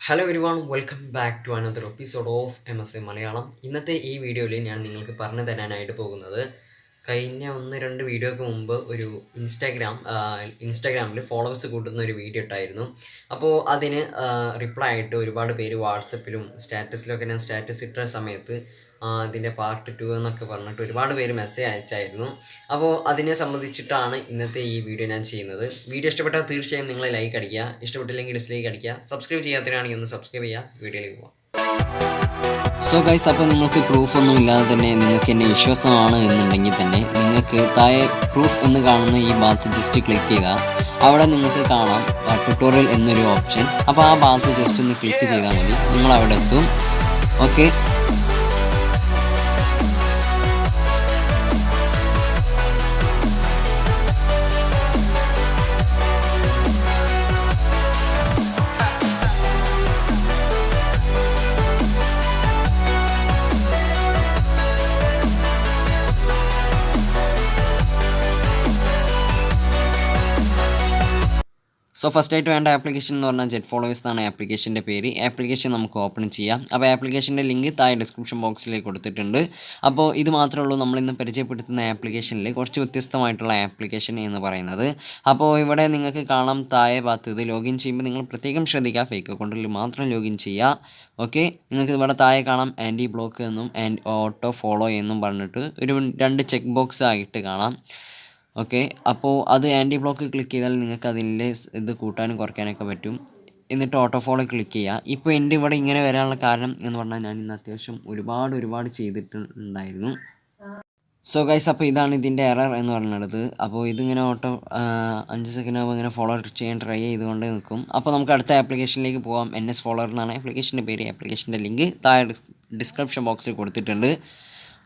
Hello everyone welcome back to another episode of MSA Malayalam. ഇന്നത്തെ ഈ വീഡിയോയിൽ ഞാൻ നിങ്ങൾക്ക് പറഞ്ഞു തരാനായിട്ട് പോകുന്നത് കഴിഞ്ഞ 1-2 വീഡിയോയ്ക്ക് മുമ്പ് ഒരു ഇൻസ്റ്റാഗ്രാമിൽ ഫോളോവേഴ്സ് കൂട്ടുന്ന ഒരു വീഡിയോ ഇട്ടായിരുന്നു. അപ്പോൾ അതിന് റിപ്ലൈ ആയിട്ട് ഒരുപാട് പേര് വാട്സപ്പിലും സ്റ്റാറ്റസിലൊക്കെ ഞാൻ സ്റ്റാറ്റസ് ഇട്ട സമയത്ത് അതിൻ്റെ പാർട്ട് 2 എന്നൊക്കെ പറഞ്ഞിട്ട് ഒരുപാട് പേര് മെസ്സേജ് അയച്ചായിരുന്നു. അപ്പോൾ അതിനെ സംബന്ധിച്ചിട്ടാണ് ഇന്നത്തെ ഈ വീഡിയോ ഞാൻ ചെയ്യുന്നത്. വീഡിയോ ഇഷ്ടപ്പെട്ടാൽ തീർച്ചയായും നിങ്ങൾ ലൈക്ക് അടിക്കുക, ഇഷ്ടപ്പെട്ടില്ലെങ്കിൽ ഡിസ്ലൈക്ക് അടിക്കുക, സബ്സ്ക്രൈബ് ചെയ്യാത്തവരാണെങ്കിൽ ഒന്ന് സബ്സ്ക്രൈബ് ചെയ്യുക. വീഡിയോയിലേക്ക് പോകാം. സോ ഗൈസ്, അപ്പോൾ നിങ്ങൾക്ക് പ്രൂഫൊന്നും ഇല്ലാതെ തന്നെ നിങ്ങൾക്ക് എന്നെ വിശ്വാസമാണ് എന്നുണ്ടെങ്കിൽ തന്നെ നിങ്ങൾക്ക് താഴെ പ്രൂഫ് എന്ന് കാണുന്ന ഈ ഭാഗത്ത് ജസ്റ്റ് ക്ലിക്ക് ചെയ്യുക. അവിടെ നിങ്ങൾക്ക് കാണാം ട്യൂട്ടോറിയൽ എന്നൊരു ഓപ്ഷൻ. അപ്പോൾ ആ ഭാഗത്ത് ജസ്റ്റ് ഒന്ന് ക്ലിക്ക് ചെയ്താൽ മതി, നിങ്ങൾ അവിടെ എത്തും. ഓക്കെ, സോ ഫസ്റ്റായിട്ട് വേണ്ട ആപ്ലിക്കേഷൻ എന്ന് പറഞ്ഞാൽ ജെറ്റ് ഫോളോവേഴ്സ് എന്നാണ് ആപ്ലിക്കേഷൻ്റെ പേര്. ആപ്ലിക്കേഷൻ നമുക്ക് ഓപ്പൺ ചെയ്യാം. അപ്പോൾ ആപ്ലിക്കേഷൻ്റെ ലിങ്ക് താഴെ ഡിസ്ക്രിപ്ഷൻ ബോക്സിലേക്ക് കൊടുത്തിട്ടുണ്ട്. അപ്പോൾ ഇത് മാത്രമേ ഉള്ളൂ നമ്മളിന്ന് പരിചയപ്പെടുത്തുന്ന ആപ്ലിക്കേഷനിൽ കുറച്ച് വ്യത്യസ്തമായിട്ടുള്ള ആപ്ലിക്കേഷൻ എന്ന് പറയുന്നത്. അപ്പോൾ ഇവിടെ നിങ്ങൾക്ക് കാണാം താഴെ ഭാഗത്ത് ഇത് ലോഗിൻ ചെയ്യുമ്പോൾ നിങ്ങൾ പ്രത്യേകം ശ്രദ്ധിക്കുക, ഫേക്ക് അക്കൗണ്ടിൽ മാത്രം ലോഗിൻ ചെയ്യുക. ഓക്കെ, നിങ്ങൾക്ക് ഇവിടെ താഴെ കാണാം ആൻറ്റി ബ്ലോക്ക് എന്നും ഓട്ടോ ഫോളോ എന്നും പറഞ്ഞിട്ട് ഒരു 2 ചെക്ക് ബോക്സ് ആയിട്ട് കാണാം. ഓക്കെ, അപ്പോൾ അത് ആൻറ്റി ബ്ലോക്ക് ക്ലിക്ക് ചെയ്താൽ നിങ്ങൾക്ക് അതിൻ്റെ ഇത് കൂട്ടാനും കുറയ്ക്കാനൊക്കെ പറ്റും. എന്നിട്ട് ഓട്ടോ ഫോളോ ക്ലിക്ക് ചെയ്യുക. ഇപ്പോൾ എൻ്റെ ഇവിടെ ഇങ്ങനെ വരാനുള്ള കാരണം എന്ന് പറഞ്ഞാൽ ഞാൻ ഇന്ന് അത്യാവശ്യം ഒരുപാട് ചെയ്തിട്ടുണ്ടായിരുന്നു. സോ ഗൈസ്, അപ്പോൾ ഇതാണ് ഇതിൻ്റെ എറർ എന്ന് പറയുന്നത്. അപ്പോൾ ഇതിങ്ങനെ 5 സെക്കൻഡ് ആകുമ്പോൾ ഇങ്ങനെ ഫോളോ ചെയ്യാൻ ട്രൈ ചെയ്തുകൊണ്ട് നിൽക്കും. അപ്പോൾ നമുക്ക് അടുത്ത ആപ്ലിക്കേഷനിലേക്ക് പോകാം. NS ഫോളോവർ എന്നാണ് ആപ്ലിക്കേഷൻ്റെ പേര്. ആപ്ലിക്കേഷൻ്റെ ലിങ്ക് താഴെ ഡിസ്ക്രിപ്ഷൻ ബോക്സിൽ കൊടുത്തിട്ടുണ്ട്.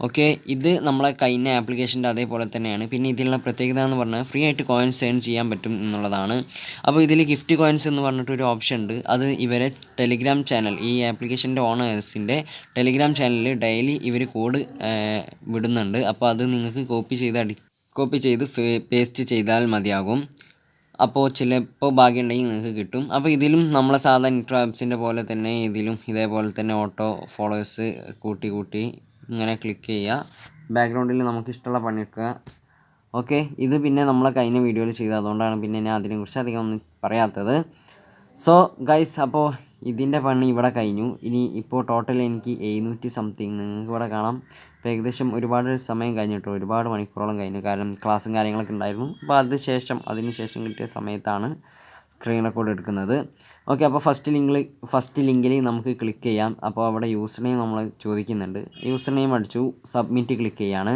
ഓക്കെ, ഇത് നമ്മളെ കഴിഞ്ഞ ആപ്ലിക്കേഷൻ്റെ അതേപോലെ തന്നെയാണ്. പിന്നെ ഇതിലുള്ള പ്രത്യേകത എന്ന് പറഞ്ഞാൽ ഫ്രീ ആയിട്ട് കോയിൻസ് ഏൺ ചെയ്യാൻ പറ്റും എന്നുള്ളതാണ്. അപ്പോൾ ഇതിൽ ഗിഫ്റ്റ് കോയിൻസ് എന്ന് പറഞ്ഞിട്ടൊരു ഓപ്ഷൻ ഉണ്ട്. അത് ഇവരെ ടെലിഗ്രാം ചാനൽ, ഈ ആപ്ലിക്കേഷൻ്റെ ഓണേഴ്സിൻ്റെ ടെലിഗ്രാം ചാനലിൽ ഡെയിലി ഇവർ കോഡ് വിടുന്നുണ്ട്. അപ്പോൾ അത് നിങ്ങൾക്ക് കോപ്പി ചെയ്ത് പേസ്റ്റ് ചെയ്താൽ മതിയാകും. അപ്പോൾ ചിലപ്പോൾ ഭാഗ്യമുണ്ടെങ്കിൽ നിങ്ങൾക്ക് കിട്ടും. അപ്പോൾ ഇതിലും നമ്മളെ സാധാരണ നിട്രോ ആപ്സിൻ്റെ പോലെ തന്നെ ഇതിലും ഇതേപോലെ തന്നെ ഓട്ടോ ഫോളോവേഴ്സ് കൂട്ടി ഇങ്ങനെ ക്ലിക്ക് ചെയ്യുക. ബാക്ക്ഗ്രൗണ്ടിൽ നമുക്ക് ഇഷ്ടമുള്ള പണിയെടുക്കുക. ഓക്കെ, ഇത് പിന്നെ നമ്മളെ കഴിഞ്ഞ വീഡിയോയിൽ ചെയ്തത്, അതുകൊണ്ടാണ് പിന്നെ ഞാൻ അതിനെക്കുറിച്ച് അധികം ഒന്നും പറയാത്തത്. സോ ഗൈസ്, അപ്പോൾ ഇതിൻ്റെ പണി ഇവിടെ കഴിഞ്ഞു. ഇനി ഇപ്പോൾ ടോട്ടൽ എനിക്ക് 700 സംതിങ് നിങ്ങൾക്ക് ഇവിടെ കാണാം. ഇപ്പോൾ ഏകദേശം ഒരുപാട് സമയം കഴിഞ്ഞിട്ടോ, ഒരുപാട് മണിക്കൂറോളം കഴിഞ്ഞു. കാരണം ക്ലാസ്സും കാര്യങ്ങളൊക്കെ ഉണ്ടായിരുന്നു. അപ്പോൾ അതിന് ശേഷം കിട്ടിയ സമയത്താണ് സ്ക്രീൻ റെക്കോർഡ് എടുക്കുന്നത്. ഓക്കെ, അപ്പോൾ ഫസ്റ്റ് ലിങ്കിൽ നമുക്ക് ക്ലിക്ക് ചെയ്യാം. അപ്പോൾ അവിടെ യൂസർ നെയിം നമ്മൾ ചോദിക്കുന്നുണ്ട്. യൂസർ നെയിം അടിച്ചു, സബ്മിറ്റ് ക്ലിക്ക് ചെയ്യാണ്.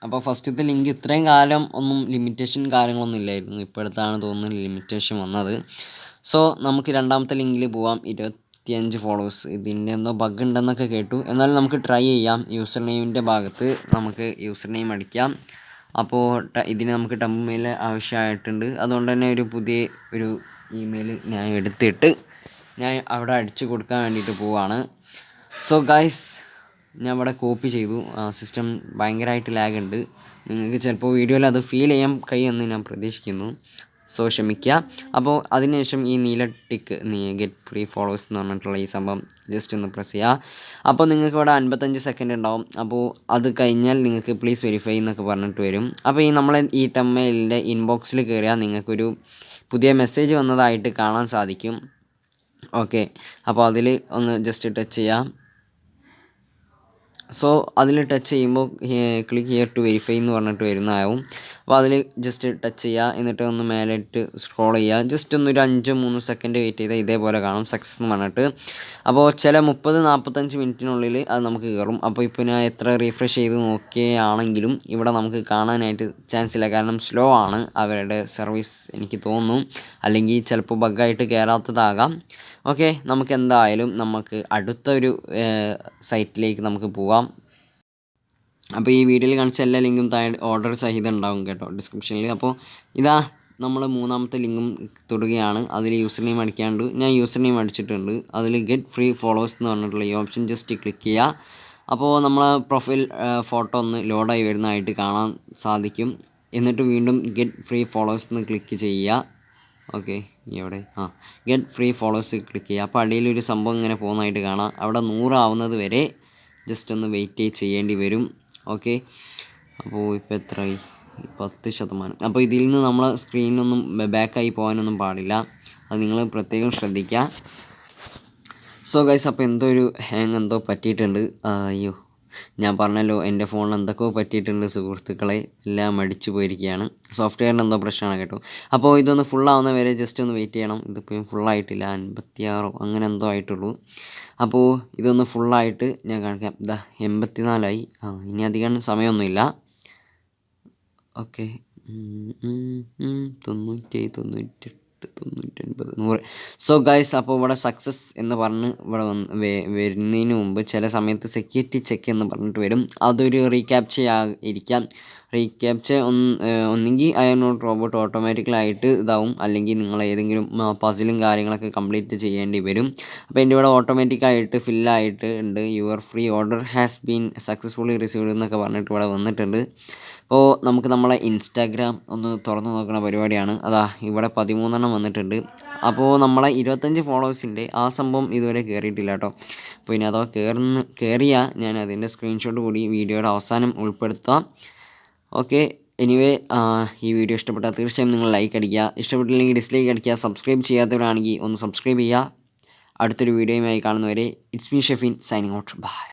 അപ്പോൾ ഫസ്റ്റത്തെ ലിങ്ക് ഇത്രയും കാലം ഒന്നും ലിമിറ്റേഷൻ കാര്യങ്ങളൊന്നും ഇല്ലായിരുന്നു. ഇപ്പോഴത്താണ് തോന്നുന്നത് ലിമിറ്റേഷൻ വന്നത്. സോ നമുക്ക് രണ്ടാമത്തെ ലിങ്കിൽ പോവാം. 25 ഫോളോവേഴ്സ്. ഇതിൻ്റെ എന്തോ ബഗ് ഉണ്ടെന്നൊക്കെ കേട്ടു. എന്നാലും നമുക്ക് ട്രൈ ചെയ്യാം. യൂസർ നെയിമിൻ്റെ ഭാഗത്ത് നമുക്ക് യൂസർ നെയിം അടിക്കാം. അപ്പോൾ ഇതിന് നമുക്ക് ടെമ്പ് മെയിൽ ആവശ്യമായിട്ടുണ്ട്. അതുകൊണ്ട് തന്നെ പുതിയ ഒരു ഇമെയിൽ ഞാൻ എടുത്തിട്ട് ഞാൻ അവിടെ അടിച്ചു കൊടുക്കാൻ വേണ്ടിയിട്ട് പോവാണ്. സോ ഗൈസ്, ഞാൻ ഇവിടെ കോപ്പി ചെയ്തു. സിസ്റ്റം ഭയങ്കരമായിട്ട് ലാഗ് ഉണ്ട്. നിങ്ങൾക്ക് ചിലപ്പോൾ വീഡിയോയിൽ അത് ഫീൽ ചെയ്യാൻ കഴിയുമെന്ന് ഞാൻ പ്രതീക്ഷിക്കുന്നു. സോ ക്ഷമിക്കുക. അപ്പോൾ അതിനുശേഷം ഈ നീല ടിക്ക് ഗെറ്റ് ഫ്രീ ഫോളോവേഴ്സ് എന്ന് പറഞ്ഞിട്ടുള്ള ഈ സംഭവം ജസ്റ്റ് ഒന്ന് പ്രസ് ചെയ്യുക. അപ്പോൾ നിങ്ങൾക്ക് ഇവിടെ 55 സെക്കൻഡ് ഉണ്ടാവും. അപ്പോൾ അത് കഴിഞ്ഞാൽ നിങ്ങൾക്ക് പ്ലീസ് വെരിഫൈ എന്നൊക്കെ പറഞ്ഞിട്ട് വരും. അപ്പോൾ ഈ ടെമ്മയിലിൻ്റെ ഇൻബോക്സിൽ കയറിയാൽ നിങ്ങൾക്കൊരു പുതിയ മെസ്സേജ് വന്നതായിട്ട് കാണാൻ സാധിക്കും. ഓക്കെ, അപ്പോൾ അതിൽ ഒന്ന് ജസ്റ്റ് ടച്ച് ചെയ്യാം. സോ അതിൽ ടച്ച് ചെയ്യുമ്പോൾ ക്ലിക്ക് ഹിയർ ടു വെരിഫൈ എന്ന് പറഞ്ഞിട്ട് വരുന്നതാവും. അപ്പോൾ അതിൽ ജസ്റ്റ് ടച്ച് ചെയ്യുക. എന്നിട്ട് ഒന്ന് മേലിട്ട് സ്ക്രോൾ ചെയ്യുക. ജസ്റ്റ് ഒരു 5-3 സെക്കൻഡ് വെയിറ്റ് ചെയ്താൽ ഇതേപോലെ കാണും സക്സസ് എന്ന് പറഞ്ഞിട്ട്. അപ്പോൾ ചില 30-45 മിനിറ്റിനുള്ളിൽ അത് നമുക്ക് കയറും. അപ്പോൾ ഇപ്പോൾ ഞാൻ എത്ര റീഫ്രഷ് ചെയ്ത് നോക്കുകയാണെങ്കിലും ഇവിടെ നമുക്ക് കാണാനായിട്ട് ചാൻസ് ഇല്ല. കാരണം സ്ലോ ആണ് അവരുടെ സർവീസ് എനിക്ക് തോന്നുന്നു. അല്ലെങ്കിൽ ചിലപ്പോൾ ബഗ്ഗായിട്ട് കയറാത്തതാകാം. ഓക്കെ, നമുക്ക് അടുത്തൊരു സൈറ്റിലേക്ക് നമുക്ക് പോവാം. അപ്പോൾ ഈ വീഡിയോയിൽ കാണിച്ച എല്ലാ ലിങ്കും താഴെ ഓർഡർ സഹിതം ഉണ്ടാവും കേട്ടോ ഡിസ്ക്രിപ്ഷനിൽ. അപ്പോൾ ഇതാ നമ്മൾ മൂന്നാമത്തെ ലിങ്കും തൊടുകയാണ്. അതിൽ യൂസർ നെയിം അടിക്കാണ്ട് ഞാൻ യൂസർ നെയിം അടിച്ചിട്ടുണ്ട്. അതിൽ ഗെറ്റ് ഫ്രീ ഫോളോവേഴ്സ് എന്ന് പറഞ്ഞിട്ടുള്ള ഈ ഓപ്ഷൻ ജസ്റ്റ് ക്ലിക്ക് ചെയ്യുക. അപ്പോൾ നമ്മളെ പ്രൊഫൈൽ ഫോട്ടോ ഒന്ന് ലോഡായി വരുന്നതായിട്ട് കാണാൻ സാധിക്കും. എന്നിട്ട് വീണ്ടും ഗെറ്റ് ഫ്രീ ഫോളോവേഴ്സ് എന്ന് ക്ലിക്ക് ചെയ്യുക. ഓക്കെ എവിടെ ഗെറ്റ് ഫ്രീ ഫോളോവേഴ്സ് ക്ലിക്ക് ചെയ്യുക. അപ്പോൾ അടിയിലൊരു സംഭവം ഇങ്ങനെ പോകുന്നതായിട്ട് കാണാം. അവിടെ 100 ആവുന്നത് വരെ ജസ്റ്റ് ഒന്ന് വെയിറ്റ് ചെയ്യേണ്ടി വരും. ഓക്കെ, അപ്പോൾ ഇപ്പോൾ എത്രയായി? 10%. അപ്പോൾ ഇതിൽ നിന്ന് നമ്മളെ സ്ക്രീനൊന്നും ബാക്കായി പോകാനൊന്നും പാടില്ല, അത് നിങ്ങൾ പ്രത്യേകം ശ്രദ്ധിക്കുക. സോ ഗൈസ്, അപ്പോൾ എന്തോ ഒരു ഹാങ് എന്തോ പറ്റിയിട്ടുണ്ട്. അയ്യോ, ഞാൻ പറഞ്ഞല്ലോ എൻ്റെ ഫോണിൽ എന്തൊക്കെയോ പറ്റിയിട്ടുണ്ട് സുഹൃത്തുക്കളെ, എല്ലാം അടിച്ചു പോയിരിക്കുകയാണ്. സോഫ്റ്റ്വെയറിന് എന്തോ പ്രശ്നമാണ് കേട്ടോ. അപ്പോൾ ഇതൊന്ന് ഫുള്ളാവുന്ന വരെ ജസ്റ്റ് ഒന്ന് വെയിറ്റ് ചെയ്യണം. ഇതിപ്പോൾ ഫുള്ളായിട്ടില്ല, 56 അങ്ങനെ എന്തോ ആയിട്ടുള്ളൂ. അപ്പോൾ ഇതൊന്ന് ഫുള്ളായിട്ട് ഞാൻ കാണിക്കാം. ഇതാ 84ആയി. ഇനി അധികം സമയമൊന്നുമില്ല. ഓക്കെ, 90, 98, 99, 100. സോ ഗൈസ്, അപ്പോൾ ഇവിടെ സക്സസ് എന്ന് പറഞ്ഞ് ഇവിടെ വരുന്നതിന് മുമ്പ് ചില സമയത്ത് സെക്യൂരിറ്റി ചെക്ക് എന്ന് പറഞ്ഞിട്ട് വരും. അതൊരു റീക്യാപ്ച ഇരിക്കാം. റീക്യാപ്ച ഒന്നെങ്കിൽ അയർ നോട്ട് റോബോട്ട് ഓട്ടോമാറ്റിക്കലായിട്ട് ഇതാവും, അല്ലെങ്കിൽ നിങ്ങൾ ഏതെങ്കിലും പസിലും കാര്യങ്ങളൊക്കെ കംപ്ലീറ്റ് ചെയ്യേണ്ടി വരും. അപ്പോൾ എൻ്റെ ഇവിടെ ഓട്ടോമാറ്റിക്കായിട്ട് ഫില്ലായിട്ട് ഉണ്ട്. Your free order has been successfully received എന്നൊക്കെ പറഞ്ഞിട്ട് ഇവിടെ വന്നിട്ടുണ്ട്. അപ്പോൾ നമുക്ക് നമ്മളെ ഇൻസ്റ്റാഗ്രാം ഒന്ന് തുറന്ന് നോക്കുന്ന പരിപാടിയാണ്. അതാ ഇവിടെ 13 വന്നിട്ടുണ്ട്. അപ്പോൾ നമ്മളെ 25 ഫോളോവേഴ്സിൻ്റെ ആ സംഭവം ഇതുവരെ കയറിയിട്ടില്ല കേട്ടോ. അപ്പോൾ ഇനി അഥവാ കയറിയാൽ ഞാൻ അതിൻ്റെ സ്ക്രീൻഷോട്ട് കൂടി വീഡിയോയുടെ അവസാനം ഉൾപ്പെടുത്താം. ഓക്കെ, എനിവേ ഈ വീഡിയോ ഇഷ്ടപ്പെട്ടാൽ തീർച്ചയായും നിങ്ങൾ ലൈക്ക് അടിക്കുക, ഇഷ്ടപ്പെട്ടില്ലെങ്കിൽ ഡിസ്ലൈക്ക് അടിക്കുക. സബ്സ്ക്രൈബ് ചെയ്യാത്തവരാണെങ്കിൽ ഒന്ന് സബ്സ്ക്രൈബ് ചെയ്യുക. അടുത്തൊരു വീഡിയോയുമായി കാണുന്നവരെ it's me Shefin signing out. By.